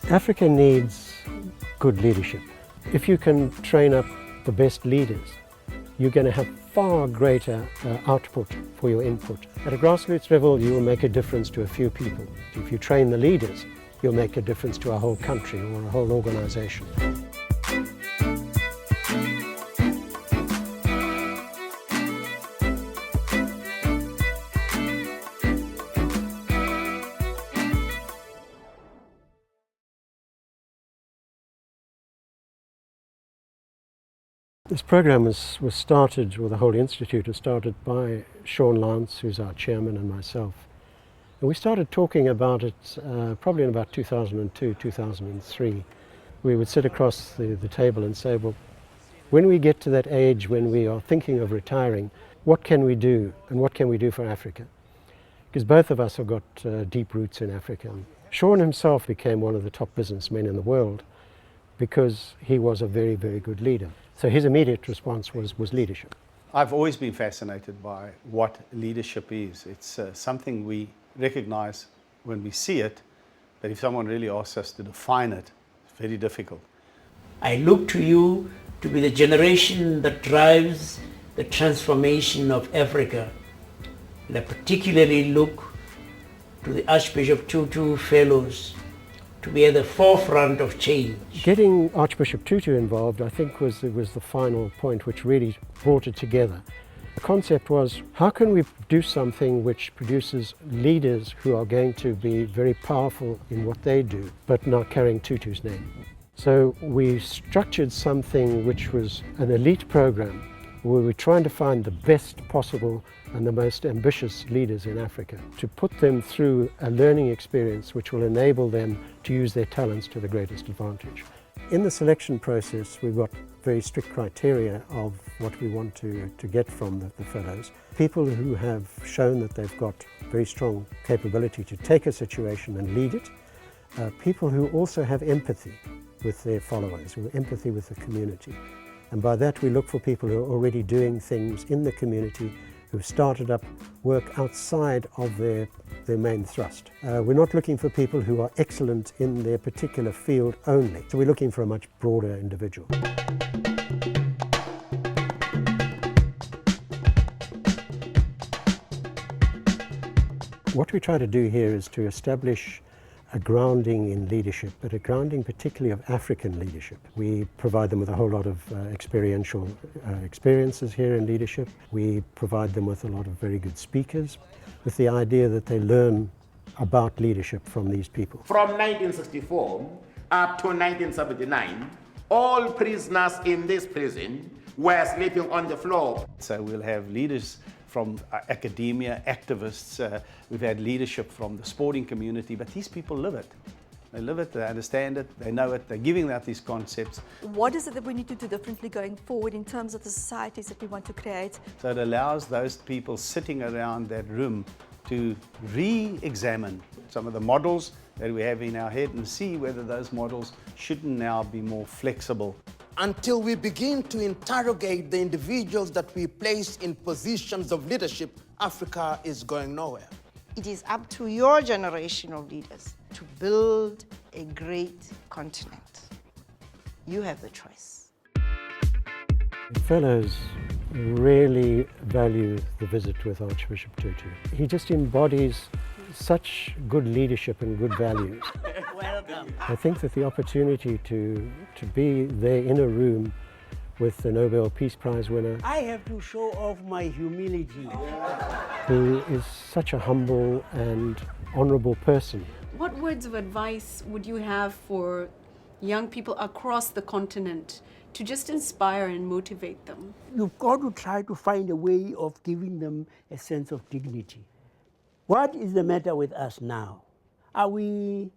Africa needs good leadership. If you can train up the best leaders, you're going to have far greater output for your input. At a grassroots level, you will make a difference to a few people. If you train the leaders, you'll make a difference to a whole country or a whole organization. This program was started, or the whole institute was started by Sean Lance, who's our chairman, and myself. And we started talking about it probably in about 2002, 2003. We would sit across the table and say, well, when we get to that age when we are thinking of retiring, what can we do, and what can we do for Africa? Because both of us have got deep roots in Africa. Sean himself became one of the top businessmen in the world because he was a very, very good leader. So his immediate response was leadership. I've always been fascinated by what leadership is. It's something we recognize when we see it, but if someone really asks us to define it, it's very difficult. I look to you to be the generation that drives the transformation of Africa. And I particularly look to the Archbishop Tutu Fellows to be at the forefront of change. Getting Archbishop Tutu involved, I think, was the final point which really brought it together. The concept was, how can we do something which produces leaders who are going to be very powerful in what they do, but not carrying Tutu's name? So we structured something which was an elite program where we're trying to find the best possible and the most ambitious leaders in Africa to put them through a learning experience which will enable them to use their talents to the greatest advantage. In the selection process, we've got very strict criteria of what we want to get from the fellows. People who have shown that they've got very strong capability to take a situation and lead it. People who also have empathy with their followers, who have empathy with the community. And by that we look for people who are already doing things in the community, who've started up work outside of their main thrust. We're not looking for people who are excellent in their particular field only. So we're looking for a much broader individual. What we try to do here is to establish a grounding in leadership, but a grounding particularly of African leadership. We provide them with a whole lot of experiential experiences here in leadership. We provide them with a lot of very good speakers, with the idea that they learn about leadership from these people. From 1964 up to 1979, all prisoners in this prison were sleeping on the floor. So we'll have leaders from academia, activists, we've had leadership from the sporting community, but these people live it. They live it, they understand it, they know it, they're giving out these concepts. What is it that we need to do differently going forward in terms of the societies that we want to create? So it allows those people sitting around that room to re-examine some of the models that we have in our head and see whether those models shouldn't now be more flexible. Until we begin to interrogate the individuals that we place in positions of leadership, Africa is going nowhere. It is up to your generation of leaders to build a great continent. You have the choice. The fellows really value the visit with Archbishop Tutu. He just embodies such good leadership and good values. Welcome. I think that the opportunity to be there in a room with the Nobel Peace Prize winner, I have to show off my humility. who is such a humble and honorable person. What words of advice would you have for young people across the continent to just inspire and motivate them? You've got to try to find a way of giving them a sense of dignity. What is the matter with us now? Are we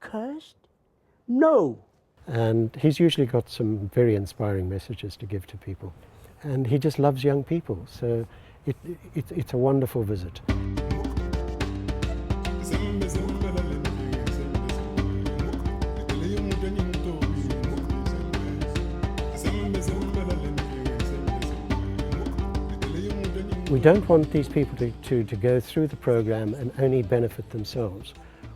cursed? No. And he's usually got some very inspiring messages to give to people. And he just loves young people, so it's a wonderful visit. We don't want these people to go through the program and only benefit themselves.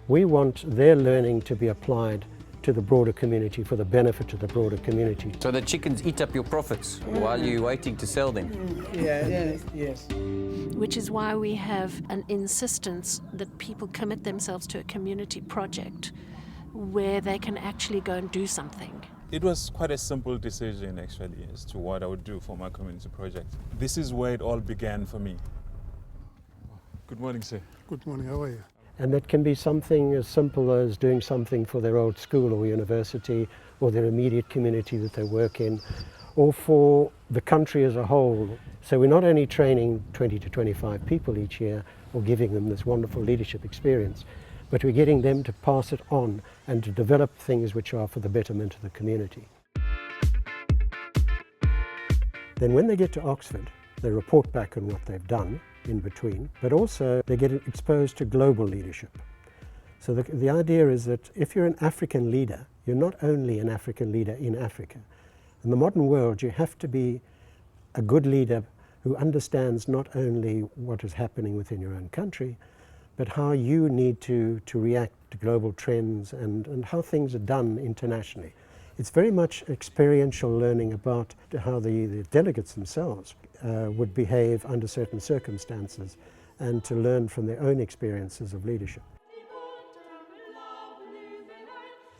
We want their learning to be applied to the broader community for the benefit of the broader community. So the chickens eat up your profits while you're waiting to sell them. Yes. Which is why we have an insistence that people commit themselves to a community project where they can actually go and do something. It was quite a simple decision actually as to what I would do for my community project. This is where it all began for me. Good morning, sir. Good morning, how are you? And that can be something as simple as doing something for their old school or university or their immediate community that they work in, or for the country as a whole. So we're not only training 20 to 25 people each year or giving them this wonderful leadership experience, but we're getting them to pass it on and to develop things which are for the betterment of the community. Then when they get to Oxford, they report back on what they've done in between, but also they get exposed to global leadership. So the idea is that if you're an African leader, you're not only an African leader in Africa. In the modern world, you have to be a good leader who understands not only what is happening within your own country, but how you need to react to global trends and how things are done internationally. It's very much experiential learning about how the delegates themselves would behave under certain circumstances and to learn from their own experiences of leadership.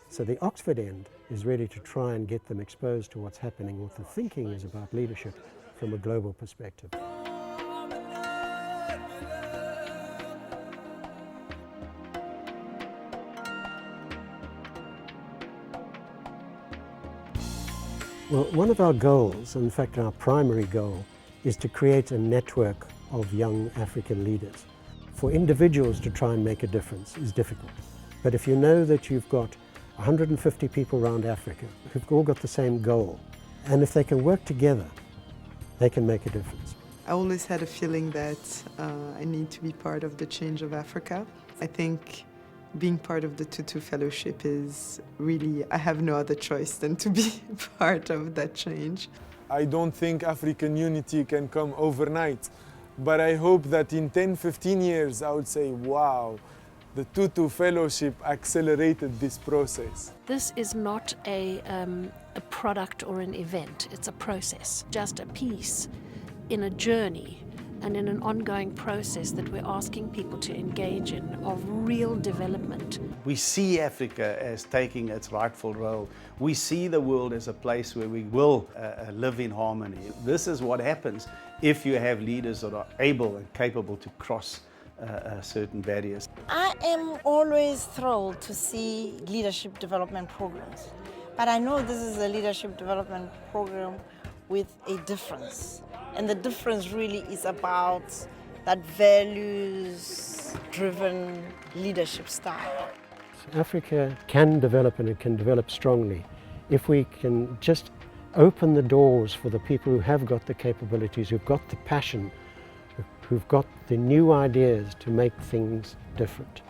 So the Oxford end is really to try and get them exposed to what's happening, what the thinking is about leadership from a global perspective. Well, one of our goals, in fact our primary goal, is to create a network of young African leaders. For individuals to try and make a difference is difficult. But if you know that you've got 150 people around Africa who've all got the same goal, and if they can work together, they can make a difference. I always had a feeling that I need to be part of the change of Africa. I think being part of the Tutu Fellowship is really, I have no other choice than to be part of that change. I don't think African unity can come overnight, but I hope that in 10, 15 years I would say, wow, the Tutu Fellowship accelerated this process. This is not a product or an event, it's a process, just a piece in a journey and in an ongoing process that we're asking people to engage in of real development. We see Africa as taking its rightful role. We see the world as a place where we will live in harmony. This is what happens if you have leaders that are able and capable to cross certain barriers. I am always thrilled to see leadership development programs, but I know this is a leadership development program with a difference. And the difference really is about that values-driven leadership style. Africa can develop, and it can develop strongly, if we can just open the doors for the people who have got the capabilities, who've got the passion, who've got the new ideas to make things different.